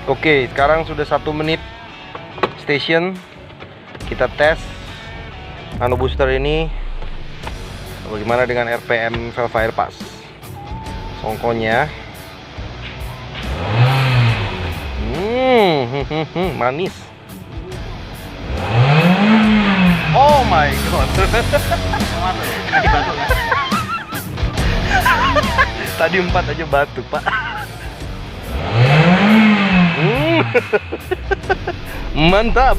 Oke, sekarang sudah 1 menit station. Kita tes nano booster ini bagaimana dengan RPM valve air pass. Songkonya manis. Oh my god. Tadi 4 aja batuk, Pak. Mantap.